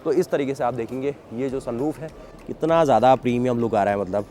तो इस तरीके से आप देखेंगे ये जो सनरूफ है कितना ज़्यादा प्रीमियम लुक आ रहा है। मतलब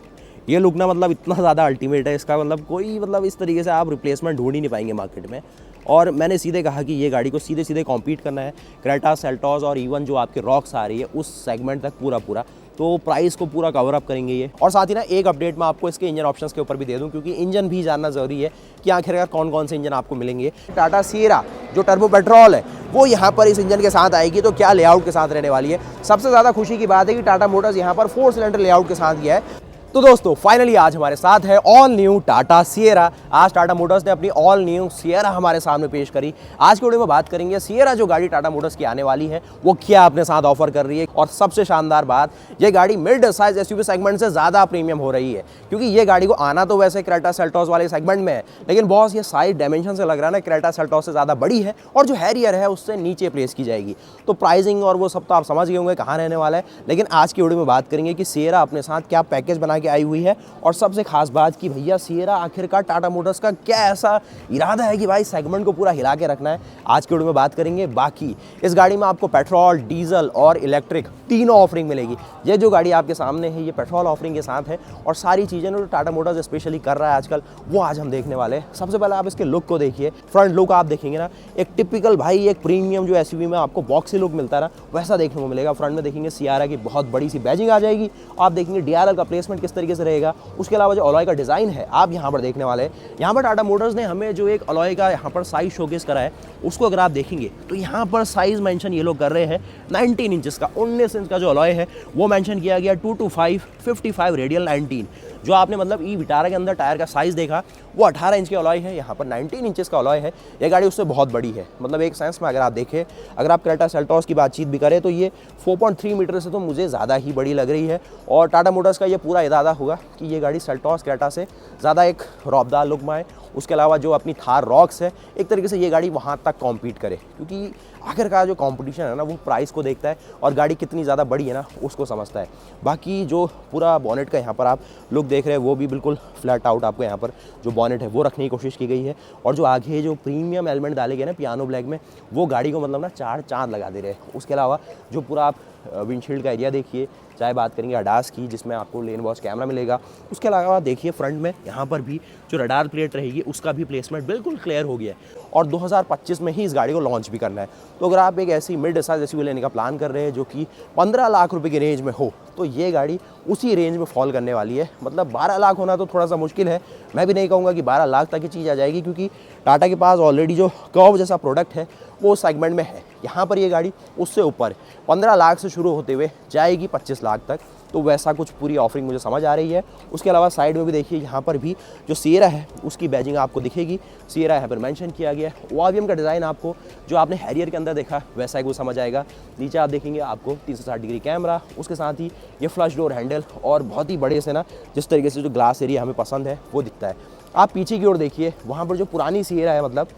ये लुक ना मतलब इतना ज़्यादा अल्टीमेट है इसका, मतलब कोई मतलब इस तरीके से आप रिप्लेसमेंट ढूंढ ही नहीं पाएंगे मार्केट में। और मैंने सीधे कहा कि ये गाड़ी को सीधे सीधे कॉम्पीट करना है क्रेटा, सेल्टॉस और इवन जो आपके रॉक्स आ रही है उस सेगमेंट तक पूरा, तो प्राइस को पूरा कवर अप करेंगे ये। और साथ ही ना एक अपडेट मैं आपको इसके इंजन ऑप्शंस के ऊपर भी दे दूं, क्योंकि इंजन भी जानना ज़रूरी है कि आखिरकार कौन कौन से इंजन आपको मिलेंगे। टाटा सिएरा जो टर्बो पेट्रोल है वो यहाँ पर इस इंजन के साथ आएगी, तो क्या लेआउट के साथ रहने वाली है। सबसे ज़्यादा खुशी की बात है कि टाटा मोटर्स यहाँ पर 4 सिलेंडर लेआउट के साथ दिया है। तो दोस्तों फाइनली आज हमारे साथ है ऑल न्यू टाटा सिएरा। आज टाटा मोटर्स ने अपनी ऑल न्यू सिएरा हमारे सामने पेश करी। आज के वीडियो में बात करेंगे सिएरा जो गाड़ी टाटा मोटर्स की आने वाली है वो क्या अपने साथ ऑफर कर रही है, और सबसे शानदार बात ये गाड़ी मिड साइज एसयूवी सेगमेंट से ज़्यादा प्रीमियम हो रही है, क्योंकि ये गाड़ी को आना तो वैसे क्रेटा सेल्टॉस वाले सेगमेंट में है, लेकिन बॉस ये साइज डायमेंशन से लग रहा है ना क्रेटा सेल्टॉस से ज़्यादा बड़ी है और जो हैरियर है उससे नीचे प्लेस की जाएगी। तो प्राइसिंग और वो सब तो आप समझ गए होंगे कहाँ रहने वाला है, लेकिन आज की वीडियो में बात करेंगे कि सिएरा अपने साथ क्या पैकेज बना के आई हुई है, और सबसे खास बात कि भैया सिएरा आखिरकार टाटा मोटर्स का क्या ऐसा इरादा है कि भाई सेगमेंट को पूरा हिला के रखना है। आज की वीडियो में बात करेंगे। बाकी इस गाड़ी में आपको पेट्रोल, डीजल और इलेक्ट्रिक तीनों ऑफरिंग मिलेगी। ये जो गाड़ी आपके सामने है ये पेट्रोल ऑफरिंग के साथ है, और सारी चीज़ें जो टाटा मोटर्स स्पेशली कर रहा है आजकल वो आज हम देखने वाले हैं। सबसे पहले आप इसके लुक को देखिए। फ्रंट लुक आप देखेंगे ना, एक टिपिकल भाई एक प्रीमियम जो एसयूवी में आपको बॉक्सी लुक मिलता है ना वैसा देखने को मिलेगा। फ्रंट में देखेंगे सिएरा की बहुत बड़ी सी बैजिंग आ जाएगी। आप देखेंगे डीआरएल का प्लेसमेंट किस तरीके से रहेगा। उसके अलावा जो अलॉय का डिज़ाइन है आप यहाँ पर देखने वाले हैं। यहाँ पर टाटा मोटर्स ने हमें जो एक अलॉय का यहाँ पर साइज शोकेस करा है उसको अगर आप देखेंगे तो यहाँ पर साइज मेंशन ये लोग कर रहे हैं 19 इंचेस का। 19 इंच का जो अलॉय है वो मेंशन किया गया 225 55 रेडियल 19। जो आपने मतलब ई विटारा के अंदर टायर का साइज़ देखा वो 18 इंच के अलॉय है, यहाँ पर 19 इंचेस का अलॉय है। ये गाड़ी उससे बहुत बड़ी है। मतलब एक सेंस में अगर आप देखें, अगर आप क्रेटा सेल्टॉस की बातचीत भी करें तो ये 4.3 मीटर से तो मुझे ज़्यादा ही बड़ी लग रही है। और टाटा मोटर्स का ये पूरा इरादा होगा कि ये गाड़ी सेल्टॉस क्रेटा से ज़्यादा एक रौबदार लुक में आए। उसके अलावा जो अपनी थार रॉक्स है एक तरीके से ये गाड़ी वहाँ तक कॉम्पीट करे, क्योंकि आखिरकार जो कंपटीशन है ना वो प्राइस को देखता है और गाड़ी कितनी ज़्यादा बड़ी है ना उसको समझता है। बाकी जो पूरा बॉनेट का यहाँ पर आप लुक देख रहे हैं वो भी बिल्कुल फ्लैट आउट आपको यहाँ पर जो बॉनेट है वो रखने की कोशिश की गई है। और जो आगे जो प्रीमियम एलिमेंट डाले गए ना पियानो ब्लैक में वो गाड़ी को मतलब ना 4 चांद लगा दे रहे हैं। उसके अलावा जो पूरा आप विंडशील्ड का एरिया देखिए, चाहे बात करेंगे अडास की जिसमें आपको लेन वॉच कैमरा मिलेगा। उसके अलावा देखिए फ्रंट में यहाँ पर भी जो रडार प्लेट रहेगी उसका भी प्लेसमेंट बिल्कुल क्लियर हो गया है, और 2025 में ही इस गाड़ी को लॉन्च भी करना है। तो अगर आप एक ऐसी मिड साइज एसयूवी लेने का प्लान कर रहे हैं जो कि 15 लाख रुपए की रेंज में हो तो ये गाड़ी उसी रेंज में फॉल करने वाली है। मतलब 12 लाख होना तो थोड़ा सा मुश्किल है, मैं भी नहीं कहूँगा कि 12 लाख तक की चीज़ आ जाएगी, क्योंकि टाटा के पास ऑलरेडी जो कर्व जैसा प्रोडक्ट है वो सेगमेंट में है। यहाँ पर ये गाड़ी उससे ऊपर 15 लाख से शुरू होते हुए जाएगी 25 लाख तक, तो वैसा कुछ पूरी ऑफरिंग मुझे समझ आ रही है। उसके अलावा साइड में भी देखिए यहाँ पर भी जो सिएरा है उसकी बैजिंग आपको दिखेगी। सिएरा यहाँ पर मेंशन किया गया है। ओआरवीएम का डिज़ाइन आपको जो आपने हैरियर के अंदर देखा वैसा ही वो समझ आएगा। नीचे आप देखेंगे आपको 360 डिग्री कैमरा, उसके साथ ही ये फ्लश डोर हैंडल, और बहुत ही बड़े से ना जिस तरीके से जो ग्लास एरिया हमें पसंद है वो दिखता है। आप पीछे की ओर देखिए, वहाँ पर जो पुरानी सिएरा है मतलब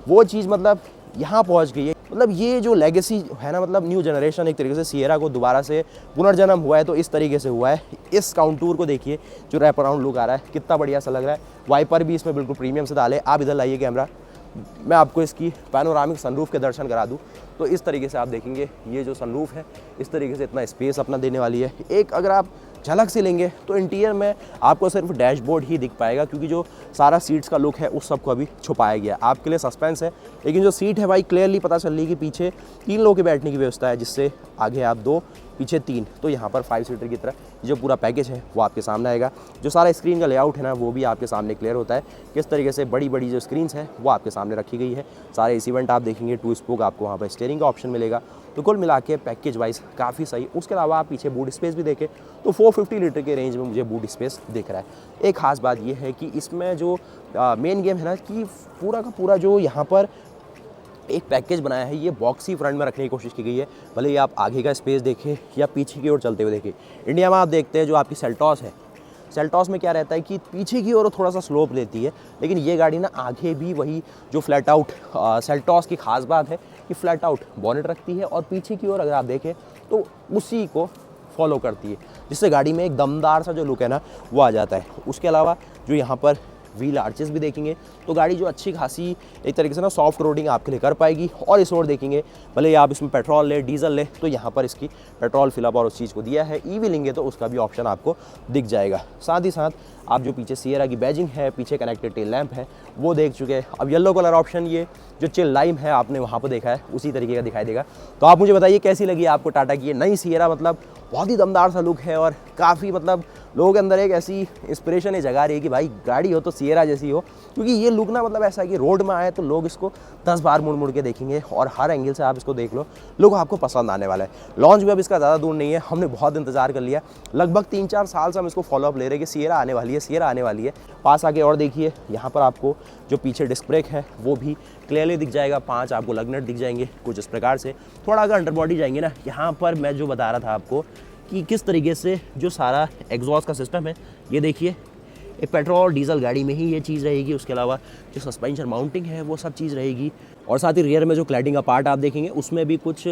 वो चीज़ मतलब यहाँ पहुँच गई है। मतलब ये जो लेगेसी है ना, मतलब न्यू जनरेशन एक तरीके से सिएरा को दोबारा से पुनर्जन्म हुआ है तो इस तरीके से हुआ है। इस काउंटूर को देखिए जो रैप अराउंड लुक आ रहा है कितना बढ़िया सा लग रहा है। वाइपर भी इसमें बिल्कुल प्रीमियम से डाले। आप इधर लाइए कैमरा, मैं आपको इसकी पैनोरामिक सनरूफ के दर्शन करा दूं। तो इस तरीके से आप देखेंगे ये जो सनरूफ है इस तरीके से इतना स्पेस अपना देने वाली है। एक अगर आप झलक से लेंगे तो इंटीरियर में आपको सिर्फ डैशबोर्ड ही दिख पाएगा, क्योंकि जो सारा सीट्स का लुक है उस सब को अभी छुपाया गया। आपके लिए सस्पेंस है, लेकिन जो सीट है भाई क्लियरली पता चल रही है कि पीछे 3 लोगों के बैठने की व्यवस्था है, जिससे आगे आप 2 पीछे 3, तो यहाँ पर 5 सीटर की तरह जो पूरा पैकेज है वो आपके सामने आएगा। जो सारा स्क्रीन का लेआउट है ना वो भी आपके सामने क्लियर होता है। किस तरीके से बड़ी बड़ी जो स्क्रीन्स है वो आपके सामने रखी गई है। सारे एसी वेंट आप देखेंगे, 2 स्पोक आपको वहाँ पर स्टीयरिंग का ऑप्शन मिलेगा। तो कुल मिला के पैकेज वाइज काफ़ी सही। उसके अलावा आप पीछे बूट स्पेस भी देखें तो 450 लीटर के रेंज में मुझे बूट स्पेस दिख रहा है। एक खास बात यह है कि इसमें जो मेन गेम है ना कि पूरा का पूरा जो यहाँ पर एक पैकेज बनाया है ये बॉक्सी फ्रंट में रखने की कोशिश की गई है। भले ही आप आगे का स्पेस देखें या पीछे की ओर चलते हुए देखें। इंडिया में आप देखते हैं जो आपकी सेल्टॉस है, सेल्टॉस में क्या रहता है कि पीछे की ओर थोड़ा सा स्लोप लेती है, लेकिन ये गाड़ी ना आगे भी वही जो फ्लैट आउट सेल्टॉस की खास बात है कि फ्लैट आउट बॉनेट रखती है और पीछे की ओर अगर आप देखें तो उसी को फॉलो करती है, जिससे गाड़ी में एक दमदार सा जो लुक है ना वो आ जाता है। उसके अलावा जो यहाँ पर व्हील आर्चेस भी देखेंगे तो गाड़ी जो अच्छी खासी एक तरीके से ना सॉफ्ट रोडिंग आपके लिए कर पाएगी। और इस ओर देखेंगे भले आप इसमें पेट्रोल ले डीजल ले तो यहाँ पर इसकी पेट्रोल फिलअप और उस चीज़ को दिया है। ईवी लेंगे तो उसका भी ऑप्शन आपको दिख जाएगा। साथ ही साथ आप जो पीछे सिएरा की बैजिंग है, पीछे कनेक्टेड टेल लैंप है वो देख चुके हैं। अब येलो कलर ऑप्शन ये जो चिल लाइम है आपने वहाँ पर देखा है उसी तरीके का दिखाई देगा। तो आप मुझे बताइए कैसी लगी आपको टाटा की ये नई सिएरा। मतलब बहुत ही दमदार सा लुक है और काफ़ी मतलब लोगों के अंदर एक ऐसी इंस्पिरेशन है जगा रही है कि भाई गाड़ी हो तो सिएरा जैसी हो, क्योंकि ये लुक ना मतलब ऐसा है कि रोड में आए तो लोग इसको 10 बार मुड़ मुड़ के देखेंगे और हर एंगल से आप इसको देख लो, लोग आपको पसंद आने वाला है। लॉन्च भी अब इसका ज़्यादा दूर नहीं है, हमने बहुत इंतजार कर लिया, लगभग 3-4 साल से हम इसको फॉलोअप ले रहे हैं कि सिएरा आने वाली है, सिएरा आने वाली है। पास आके और देखिए यहाँ पर आपको जो पीछे डिस्क ब्रेक है वो भी क्लियरली दिख जाएगा, 5 आपको लग नट दिख जाएंगे कुछ इस प्रकार से। थोड़ा अगर अंडरबॉडी जाएंगे ना, यहाँ पर मैं जो बता रहा था आपको कि किस तरीके से जो सारा एग्जॉस्ट का सिस्टम है ये देखिए, एक पेट्रोल डीजल गाड़ी में ही ये चीज़ रहेगी। उसके अलावा जो सस्पेंशन माउंटिंग है वो सब चीज़ रहेगी और साथ ही रियर में जो क्लैडिंग का पार्ट आप देखेंगे उसमें भी कुछ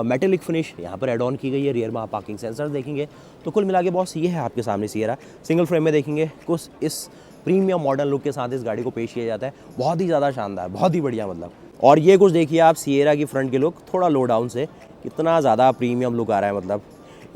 मेटेलिक फिनिश यहाँ पर एड ऑन की गई है। रियर में आप पार्किंग सेंसर देखेंगे। तो कुल मिला के बॉस ये है आपके सामने सिएरा। सिंगल फ्रेम में देखेंगे कुछ इस प्रीमियम मॉडर्न लुक के साथ इस गाड़ी को पेश किया जाता है। बहुत ही ज़्यादा शानदार, बहुत ही बढ़िया मतलब। और ये कुछ देखिए आप सिएरा की फ्रंट की लुक, थोड़ा लो डाउन से कितना ज़्यादा प्रीमियम लुक आ रहा है। मतलब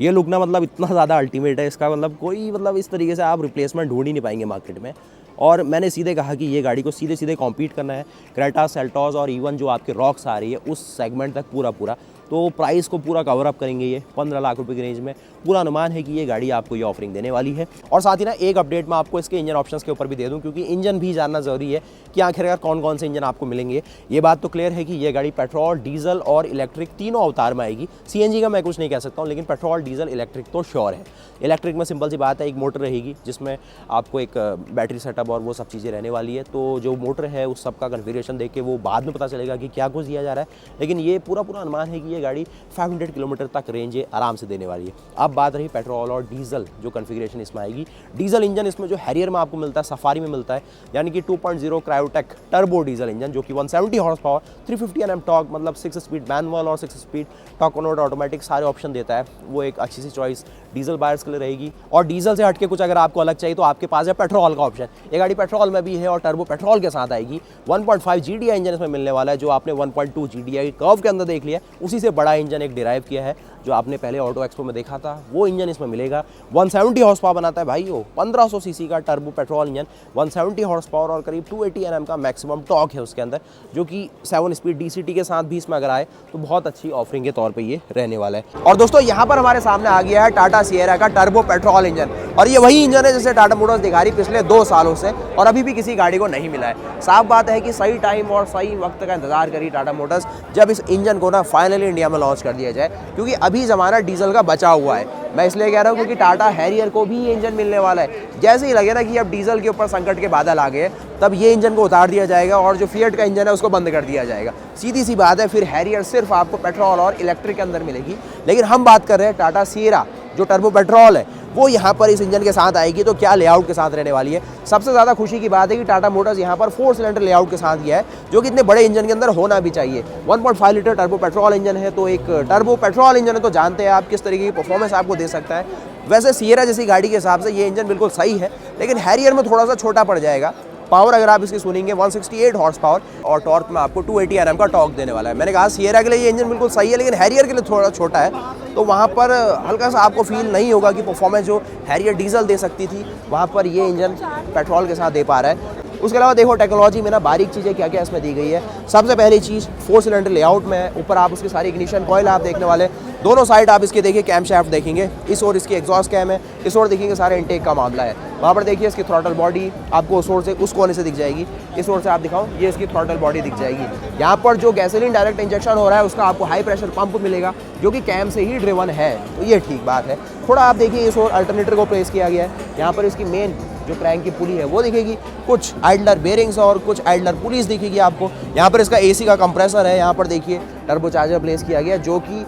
ये लुक ना मतलब इतना ज़्यादा अल्टीमेट है इसका, मतलब कोई मतलब इस तरीके से आप रिप्लेसमेंट ढूंढ ही नहीं पाएंगे मार्केट में। और मैंने सीधे कहा कि ये गाड़ी को सीधे सीधे कॉम्पीट करना है क्रेटा, सेल्टॉस और इवन जो आपके रॉक्स आ रही है उस सेगमेंट तक पूरा तो प्राइस को पूरा कवर अप करेंगे ये 15 लाख रुपए की रेंज में। पूरा अनुमान है कि ये गाड़ी आपको ये ऑफरिंग देने वाली है। और साथ ही ना एक अपडेट मैं आपको इसके इंजन ऑप्शंस के ऊपर भी दे दूं, क्योंकि इंजन भी जानना ज़रूरी है कि आखिरकार कौन कौन से इंजन आपको मिलेंगे। ये बात तो क्लियर है कि ये गाड़ी पेट्रोल, डीजल और इलेक्ट्रिक तीनों अवतार में आएगी। सीएनजी का मैं कुछ नहीं कह सकता हूँ, लेकिन पेट्रोल, डीजल, इलेक्ट्रिक तो श्योर है। इलेक्ट्रिक में सिंपल सी बात है, एक मोटर रहेगी जिसमें आपको एक बैटरी सेटअप और वो सब चीज़ें रहने वाली है। तो जो मोटर है उस सब का कन्फिगरेशन देख के वो बाद में पता चलेगा कि क्या कुछ दिया जा रहा है, लेकिन ये पूरा अनुमान है कि ये गाड़ी 500 किलोमीटर तक रेंज आराम से देने वाली है। अब बात रही पेट्रोल और डीजल जो कन्फिगरेशन इसमें आएगी। डीजल इंजन इसमें जो हैरियर में आपको मिलता है, सफारी में मिलता है, यानी कि 2.0 क्रायोटेक टर्बो डीजल इंजन जो कि 170 हॉर्स पावर, 350 Nm टॉर्क, मतलब 6 स्पीड मैनुअल और 6 स्पीड टॉर्क कन्वर्ट ऑटोमेटिक सारे ऑप्शन देता है। वो एक अच्छी सी चॉइस डीजल बायर्स के लिए रहेगी। और डीजल से हटके कुछ अगर आपको अलग चाहिए तो आपके पास है पेट्रोल का ऑप्शन। ये गाड़ी पेट्रोल में भी है और टर्बो पेट्रोल के साथ आएगी। 1.5 GDI इंजन इसमें मिलने वाला है। जो आपने 1.2 GDI कर्व के अंदर देख लिया, उसी से बड़ा इंजन एक डिराइव किया है जो आपने पहले ऑटो एक्सपो में देखा था, वो इंजन इसमें मिलेगा। 170 हॉर्स पावर बनाता है भाई, वो 1500 सीसी का turbo petrol engine, 170 horse power और करीब 280 Nm का मैक्सिमम टॉर्क है उसके अंदर, जो कि 7 स्पीड DCT के साथ भी इसमें अगर आए तो बहुत अच्छी ऑफरिंग के तौर पे ये रहने वाला है। और दोस्तों यहाँ पर हमारे सामने आ गया है टाटा सिएरा का टर्बो पेट्रोल इंजन, और ये वही इंजन है जिसे टाटा मोटर्स दिखा रही पिछले 2 सालों से और अभी भी किसी गाड़ी को नहीं मिला है। साफ बात है कि सही टाइम और सही वक्त का इंतजार करी टाटा मोटर्स जब इस इंजन को ना फाइनली इंडिया में लॉन्च कर दिया जाए, क्योंकि अभी ज़माना डीजल का बचा हुआ है। मैं इसलिए कह रहा हूँ क्योंकि टाटा हैरियर को भी ये इंजन मिलने वाला है। जैसे ही लगे ना कि अब डीजल के ऊपर संकट के बादल आ गए, तब ये इंजन को उतार दिया जाएगा और जो फिएट का इंजन है उसको बंद कर दिया जाएगा। सीधी सी बात है, फिर हैरियर सिर्फ आपको पेट्रोल और इलेक्ट्रिक के अंदर मिलेगी। लेकिन हम बात कर रहे हैं टाटा सिएरा जो टर्बो पेट्रोल है, वो यहाँ पर इस इंजन के साथ आएगी। तो क्या लेआउट के साथ रहने वाली है। सबसे ज़्यादा खुशी की बात है कि टाटा मोटर्स यहाँ पर 4 सिलेंडर लेआउट के साथ किया है, जो कि इतने बड़े इंजन के अंदर होना भी चाहिए। 1.5 लीटर टर्बो पेट्रोल इंजन है, तो एक टर्बो पेट्रोल इंजन है तो जानते हैं आप किस तरीके की परफॉर्मेंस आपको दे सकता है। वैसे सिएरा जैसी गाड़ी के हिसाब से ये इंजन बिल्कुल सही है, लेकिन हैरियर में थोड़ा सा छोटा पड़ जाएगा। पावर अगर आप इसकी सुनेंगे 168 हॉर्स पावर और टॉर्क में आपको 280 Nm का टॉर्क देने वाला है। मैंने कहा सिएरा के लिए ये इंजन बिल्कुल सही है, लेकिन हैरियर के लिए थोड़ा छोटा है, तो वहाँ पर हल्का सा आपको फील नहीं होगा कि परफॉर्मेंस जो हैरियर डीजल दे सकती थी वहाँ पर ये इंजन पेट्रोल के साथ दे पा रहा है। उसके अलावा देखो टेक्नोलॉजी में ना बारीक चीज़ें क्या क्या इसमें दी गई है। सबसे पहली चीज़ 4 सिलेंडर लेआउट में है। ऊपर आप उसकी सारी इग्निशन कॉइल आप देखने वाले, दोनों साइड आप इसके देखिए कैम शाफ्ट देखेंगे, इस ओर इसकी एग्जॉस्ट कैम है, इस ओर देखेंगे सारे इनटेक का मामला है। वहाँ पर देखिए इसकी थ्रॉटल बॉडी आपको उस ओर से उस कोने से दिख जाएगी, इस ओर से आप दिखाओ ये इसकी थ्रॉटल बॉडी दिख जाएगी। यहाँ पर जो गैसोलीन डायरेक्ट इंजेक्शन हो रहा है उसका आपको हाई प्रेशर पंप मिलेगा, जो कि कैम से ही ड्रिवन है, तो ये ठीक बात है। थोड़ा आप देखिए इस ओर अल्टरनेटर को प्लेस किया गया है। यहाँ पर इसकी मेन जो क्रैंक की पुली है वो दिखेगी, कुछ आइडलर बेरिंग्स और कुछ आइडलर पुलीज दिखेगी आपको। यहाँ पर इसका AC का कंप्रेसर है। यहाँ पर देखिए टर्बोचार्जर प्लेस किया गया, जो कि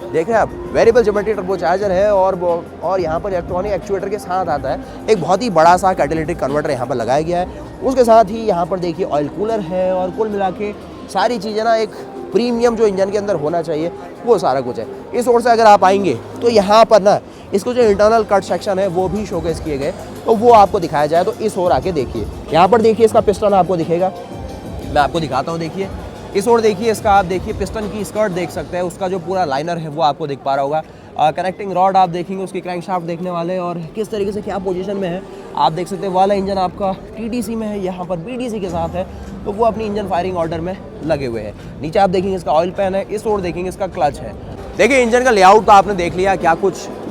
देख रहे हैं आप वेरिएबल ज्योमेट्री टर्बोचार्जर है और यहाँ पर इलेक्ट्रॉनिक एक्चुएटर के साथ आता है। एक बहुत ही बड़ा सा कैटालिटिक कन्वर्टर यहाँ पर लगाया गया है। उसके साथ ही यहाँ पर देखिए ऑयल कूलर है और कुल मिला के सारी चीज़ें ना एक प्रीमियम जो इंजन के अंदर होना चाहिए वो सारा कुछ है। इस ओर से अगर आप आएंगे तो यहाँ पर ना इसको जो इंटरनल कट सेक्शन है वो भी शोकेस किए गए, तो वो आपको दिखाया जाए तो इस ओर आके देखिए। यहाँ पर देखिए इसका पिस्टन आपको दिखेगा, मैं आपको दिखाता हूँ। देखिए इस ओर देखिए इसका, आप देखिए पिस्टन की स्कर्ट देख सकते हैं, उसका जो पूरा लाइनर है वो आपको दिख पा रहा होगा। कनेक्टिंग रॉड आप देखेंगे, उसकी क्रैंकशाफ्ट देखने वाले और किस तरीके से क्या पोजीशन में है आप देख सकते हैं। वाला इंजन आपका TDC में है, यहाँ पर BDC के साथ है, तो वो अपनी इंजन फायरिंग ऑर्डर में लगे हुए हैं। नीचे आप देखेंगे इसका ऑयल पैन है, इस ओर देखेंगे इसका क्लच है। देखिए इंजन का लेआउट तो आपने देख लिया, क्या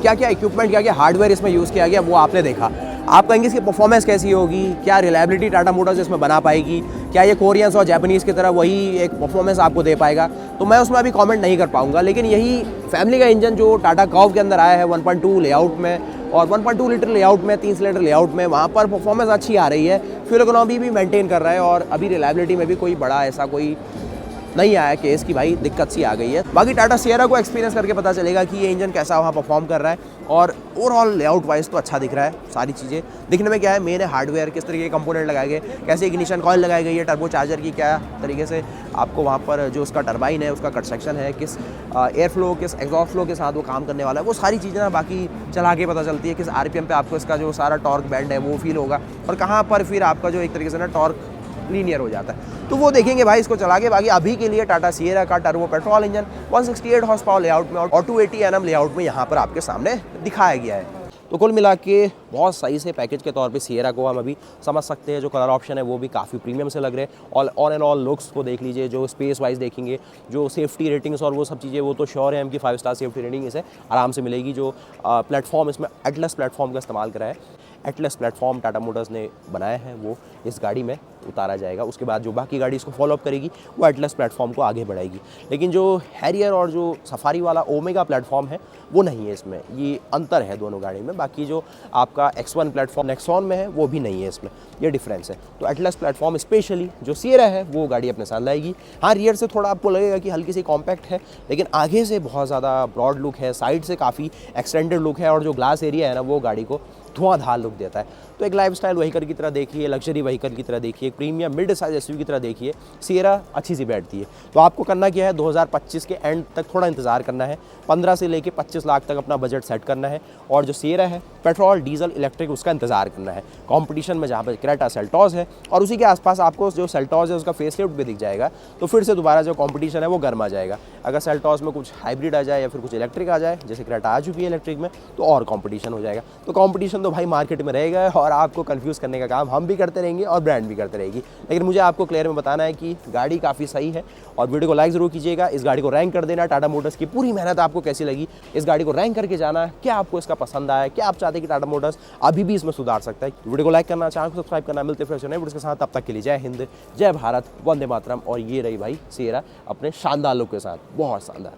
क्या इक्विपमेंट, क्या हार्डवेयर इसमें यूज़ किया गया वो आपने देखा। आप कहेंगे इसकी परफॉर्मेंस कैसी होगी, क्या रिलायबिलिटी टाटा मोटर्स इसमें बना पाएगी, क्या ये कोरियंस और जापानीज़ की तरह वही एक परफॉर्मेंस आपको दे पाएगा, तो मैं उसमें अभी कमेंट नहीं कर पाऊंगा। लेकिन यही फैमिली का इंजन जो टाटा कर्व के अंदर आया है 1.2 लेआउट में और 1.2 लीटर लेआउट में, 3 सिलेंडर लेआउट में, वहाँ पर परफॉर्मेंस अच्छी आ रही है, फ्यूल इकोनॉमी भी मेंटेन कर रहा है और अभी रिलायबिलिटी में भी कोई बड़ा ऐसा कोई नहीं आया केस की भाई दिक्कत सी आ गई है। बाकी टाटा सियरा को एक्सपीरियंस करके पता चलेगा कि ये इंजन कैसा वहाँ परफॉर्म कर रहा है। और ओवरऑल लेआउट वाइज तो अच्छा दिख रहा है, सारी चीज़ें दिखने में क्या है, मेन है हार्डवेयर, किस तरीके के कंपोनेंट लगाए गए, कैसे इग्निशन कॉइल लगाई गई है, टर्बो चार्जर की क्या तरीके से आपको वहाँ पर जो उसका टरबाइन है उसका कट सेक्शन है, किस एयर फ्लो, किस एग्जॉस्ट फ्लो के साथ वो काम करने वाला है, वो सारी चीज़ें ना बाकी चला के पता चलती है। किस RPM पे आपको इसका जो सारा टॉर्क बैंड है वो फील होगा और कहाँ पर फिर आपका जो एक तरीके से ना टॉर्क लीनियर हो जाता है, तो वो देखेंगे भाई इसको चला के। बाकी अभी के लिए टाटा सियरा का turbo petrol engine 168 horse power layout में और 280 Nm लेआउट में यहाँ पर आपके सामने दिखाया गया है। तो कुल मिला के बहुत सही से पैकेज के तौर पे सियरा को हम अभी समझ सकते हैं। जो कलर ऑप्शन है वो भी काफ़ी प्रीमियम से लग रहे हैं। ऑल एंड ऑल लुक्स को देख लीजिए, जो स्पेस वाइज देखेंगे, जो सेफ्टी रेटिंग्स और वो सब चीज़ें, वो तो श्योर है हम कि 5 स्टार सेफ्टी रेटिंग इसे आराम से मिलेगी। जो प्लेटफॉर्म इसमें एटलस प्लेटफॉर्म का इस्तेमाल करा है, एटलस प्लेटफॉर्म टाटा मोटर्स ने बनाया है, वो इस गाड़ी में उतारा जाएगा। उसके बाद जो बाकी गाड़ी इसको फॉलोअप करेगी वो एटलस प्लेटफॉर्म को आगे बढ़ाएगी। लेकिन जो हैरियर और जो सफारी वाला ओमेगा प्लेटफॉर्म है वो नहीं है इसमें, ये अंतर है दोनों गाड़ी में। बाकी जो आपका X1 प्लेटफॉर्म नेक्सॉन में है वो भी नहीं है इसमें, ये डिफरेंस है। तो एटलस प्लेटफॉर्म स्पेशली जो सियरा है वो गाड़ी अपने साथ लाएगी। हाँ, रियर से थोड़ा आपको लगेगा कि हल्की सी कॉम्पैक्ट है, लेकिन आगे से बहुत ज़्यादा ब्रॉड लुक है, साइड से काफ़ी एक्सटेंडेड लुक है और जो ग्लास एरिया है ना वो गाड़ी को धुआंधार लुक देता है। तो एक लाइफस्टाइल व्हीकल की तरह देखिए, लग्जरी व्हीकल की तरह देखिए, प्रीमियम मिड साइज SUV की तरह देखिए, सियरा अच्छी सी बैठती है। तो आपको करना क्या है, 2025 के एंड तक थोड़ा इंतजार करना है, 15 से लेके 25 लाख तक अपना बजट सेट करना है और जो सियरा है पेट्रोल, डीजल, इलेक्ट्रिक, उसका इंतजार करना है। कंपटीशन में जहाँ पर क्रेटा सेल्टॉस है और उसी के आसपास आपको जो सेल्टॉस है उसका फेसलिफ्ट भी दिख जाएगा, तो फिर से दोबारा जो कंपटीशन है वो गर्मा जाएगा। अगर सेल्टॉस में कुछ हाइब्रिड आ जाए या फिर कुछ इलेक्ट्रिक आ जाए, जैसे क्रेटा आ चुकी है इलेक्ट्रिक में, तो और कंपटीशन हो जाएगा। तो कंपटीशन तो भाई मार्केट में रहेगा और आपको कंफ्यूज करने का काम हम भी करते रहेंगे और ब्रांड भी करते रहेगी। लेकिन मुझे आपको क्लियर में बताना है कि गाड़ी काफ़ी सही है और वीडियो को लाइक ज़रूर कीजिएगा। इस गाड़ी को रैंक कर देना, टाटा मोटर्स की पूरी मेहनत आपको कैसी लगी, इस गाड़ी को रैंक करके जाना, क्या आपको इसका पसंद आया, क्या आप चाहते हैं कि टाटा मोटर्स अभी भी इसमें सुधार सकता है। वीडियो को लाइक करना, चैनल को सब्सक्राइब करना। मिलते फिर नए वीडियो के साथ, तब तक के लिए जय हिंद, जय भारत, वंदे मातरम। और ये रही भाई सियरा अपने शानदार लुक के साथ, बहुत शानदार।